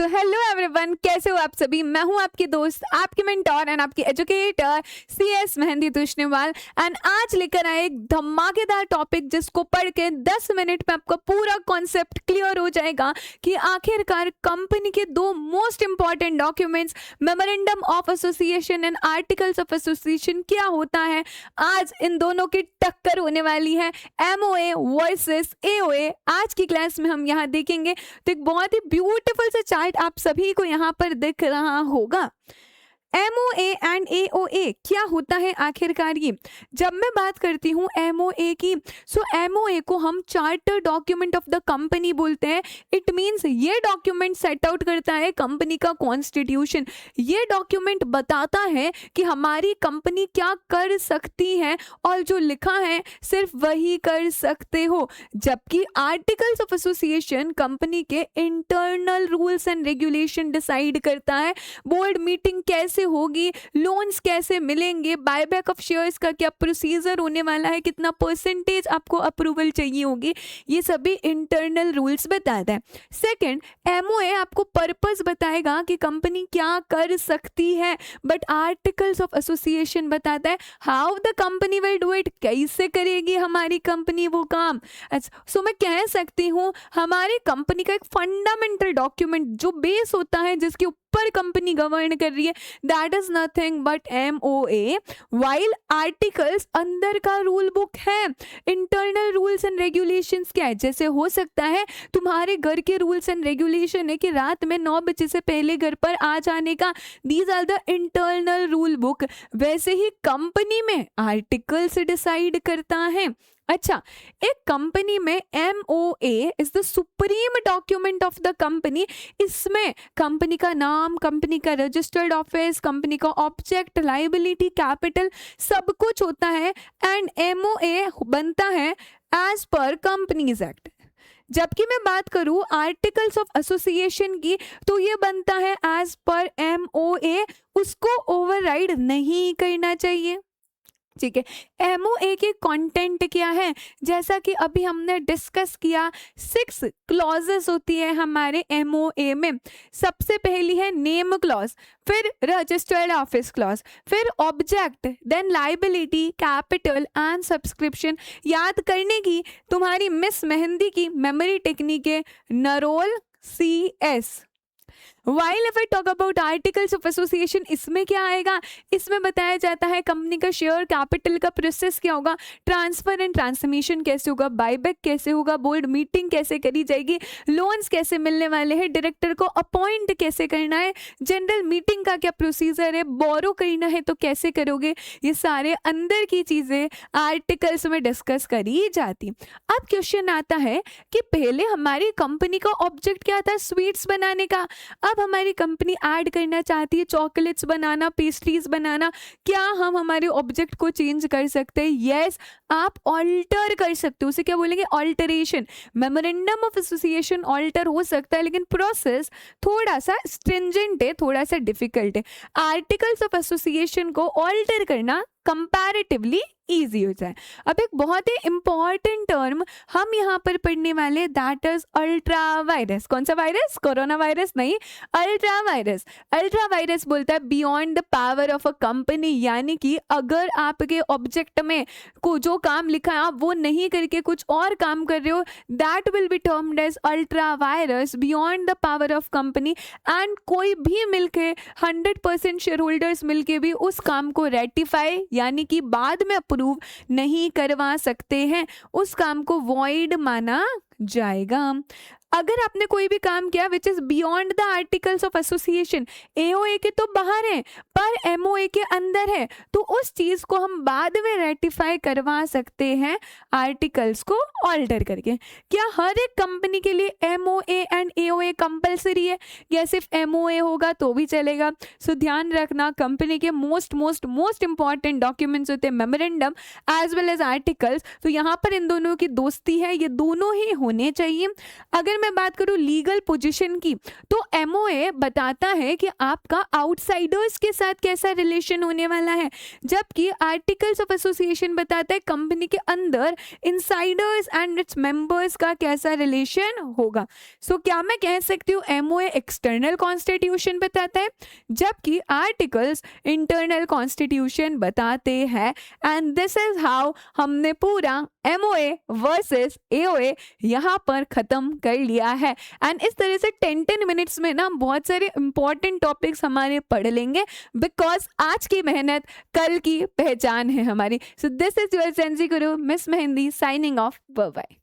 तो hello everyone, कैसे हो आप सभी। मैं हूं आपकी दोस्त, आपकी मेंटोर एंड आपकी एजुकेटर CS मेहंदी तुष्णीवाल। एंड आज लेकर आए एक धमाकेदार टॉपिक जिसको पढ़ के 10 मिनट में आपका पूरा कॉन्सेप्ट क्लियर हो जाएगा कि आखिरकार कंपनी के दो most important documents memorandum of association and articles of association क्या होता है। आज इन दोनों की टक्कर होने वाली है, MOA वर्सेस AOA। आज की क्लास में हम यहाँ देखेंगे तो एक बहुत ही ब्यूटीफुल सा चार्ट आप सभी को यहाँ पर दिख रहा होगा। MOA एंड AOA क्या होता है आखिरकार। ये जब मैं बात करती हूँ MOA की, सो MOA को हम charter document of the company बोलते हैं। इट मींस ये डॉक्यूमेंट सेट आउट करता है कंपनी का कॉन्स्टिट्यूशन। ये डॉक्यूमेंट बताता है कि हमारी कंपनी क्या कर सकती है और जो लिखा है सिर्फ वही कर सकते हो। जबकि आर्टिकल्स ऑफ एसोसिएशन कंपनी के internal rules and regulation decide करता है। बोर्ड मीटिंग कैसे होगी, लोन्स कैसे मिलेंगे, बायबैक ऑफ शेयर्स का क्या प्रोसीजर होने वाला है, कितना परसेंटेज आपको अप्रूवल चाहिए होगी, ये सभी इंटरनल रूल्स बताता है। सेकंड, MOA आपको पर्पस बताएगा कि कंपनी क्या कर सकती है, बट आर्टिकल्स ऑफ एसोसिएशन बताता है how the company will do it, कैसे करेगी हमारी कंपनी वो काम। सो मैं कह सकती हूँ हमारी कंपनी का एक फंडामेंटल डॉक्यूमेंट जो बेस होता है, जिसके पर कंपनी गवर्न कर रही है, that is nothing but MOA। While articles अंदर का रूल बुक है। इंटरनल रूल्स एंड रेगुलेशंस क्या है, जैसे हो सकता है तुम्हारे घर के रूल्स एंड रेगुलेशन है कि रात में 9 बजे से पहले घर पर आ जाने का, these are the internal rule book. वैसे ही कंपनी में आर्टिकल्स डिसाइड करता है। अच्छा, एक कंपनी में MOA is the supreme document of the company. इसमें कंपनी का नाम, कंपनी का रजिस्टर्ड ऑफिस, कंपनी का ऑब्जेक्ट, लायबिलिटी, कैपिटल सब कुछ होता है। एंड MOA बनता है एज पर कंपनीज एक्ट। जबकि मैं बात करूं आर्टिकल्स ऑफ एसोसिएशन की, तो ये बनता है एज पर MOA, उसको ओवरराइड नहीं करना चाहिए। ठीक है, MOA के कंटेंट क्या है, जैसा कि अभी हमने डिस्कस किया, 6 क्लॉजेस होती है हमारे MOA में। सबसे पहली है नेम क्लॉज, फिर रजिस्टर्ड ऑफिस क्लॉज, फिर object, then liability, capital and subscription. याद करने की तुम्हारी मिस मेहंदी की मेमोरी टेक्निक है Narol CS। While if I talk about articles of association, इसमें क्या आएगा, इसमें बताया जाता है कंपनी का शेयर कैपिटल का प्रोसेस क्या होगा, ट्रांसफर एंड ट्रांसमिशन कैसे होगा, बायबैक कैसे होगा, बोर्ड मीटिंग कैसे करी जाएगी, लोन्स कैसे मिलने वाले हैं, डायरेक्टर को अपॉइंट कैसे करना है, जनरल मीटिंग का क्या प्रोसीजर है, बोरो करना है तो कैसे करोगे। ये सारे अंदर की चीजें आर्टिकल्स में डिस्कस करी जाती। अब क्वेश्चन आता है कि पहले हमारी कंपनी का ऑब्जेक्ट क्या था, स्वीट्स बनाने का। अब हमारी कंपनी ऐड करना चाहती है चॉकलेट्स बनाना, पेस्ट्रीज बनाना। क्या हम हमारे ऑब्जेक्ट को चेंज कर सकते हैं? यस, आप ऑल्टर कर सकते हो। उसे क्या बोलेंगे, alteration. Memorandum of association alter हो सकता है, लेकिन प्रोसेस थोड़ा सा स्ट्रिंजेंट है, थोड़ा सा डिफिकल्ट है। आर्टिकल्स ऑफ एसोसिएशन को ऑल्टर करना कंपैरेटिवली ईजी हो जाए। अब एक बहुत ही इंपॉर्टेंट टर्म हम यहाँ पर पढ़ने वाले, दैट इज अल्ट्रा वायरस। कौन सा वायरस? कोरोना वायरस नहीं, अल्ट्रा वायरस। अल्ट्रा वायरस बोलता है beyond the power of a company, यानी कि अगर आपके ऑब्जेक्ट में को जो काम लिखा है आप वो नहीं करके कुछ और काम कर रहे हो, that will be termed as ultra vires beyond the power of company. And कोई भी मिलके 100% शेयर होल्डर्स मिलके भी उस काम को रेटिफाई यानी कि बाद में अप्रूव नहीं करवा सकते हैं, उस काम को वॉइड माना जाएगा। अगर आपने कोई भी काम किया which is beyond the articles of association, AOA के तो बाहर है पर MOA के अंदर है, तो उस चीज को हम बाद में रेटिफाई करवा सकते हैं आर्टिकल्स को ऑल्टर करके। क्या हर एक कंपनी के लिए MOA एंड AOA कंपलसरी है या सिर्फ MOA होगा तो भी चलेगा? सो ध्यान रखना, कंपनी के मोस्ट इंपॉर्टेंट डॉक्यूमेंट्स होते हैं memorandum as well as articles. तो यहाँ पर इन दोनों की दोस्ती है, ये दोनों ही होने चाहिए। अगर मैं बात करूं लीगल पोजीशन की, तो एमओए बताता है कि आपका आउटसाइडर्स के साथ कैसा रिलेशन होने वाला है, जबकि आर्टिकल्स ऑफ एसोसिएशन बताता है कंपनी के अंदर इनसाइडर्स एंड इट्स मेंबर्स का कैसा रिलेशन होगा। सो क्या मैं कह सकती हूँ एमओए एक्सटर्नल कॉन्स्टिट्यूशन बताता है, जबकि आर्टिकल्स इंटरनल कॉन्स्टिट्यूशन बताते हैं। एंड दिस इज हाउ हमने पूरा एमओए वर्सेस एओए यहाँ पर खत्म कर लिया है। एंड इस तरह से 10 मिनट्स में ना बहुत सारे इंपॉर्टेंट टॉपिक्स हमारे पढ़ लेंगे, बिकॉज आज की मेहनत कल की पहचान है हमारी। So this is your sensei guru miss Mehndi signing off. Bye bye.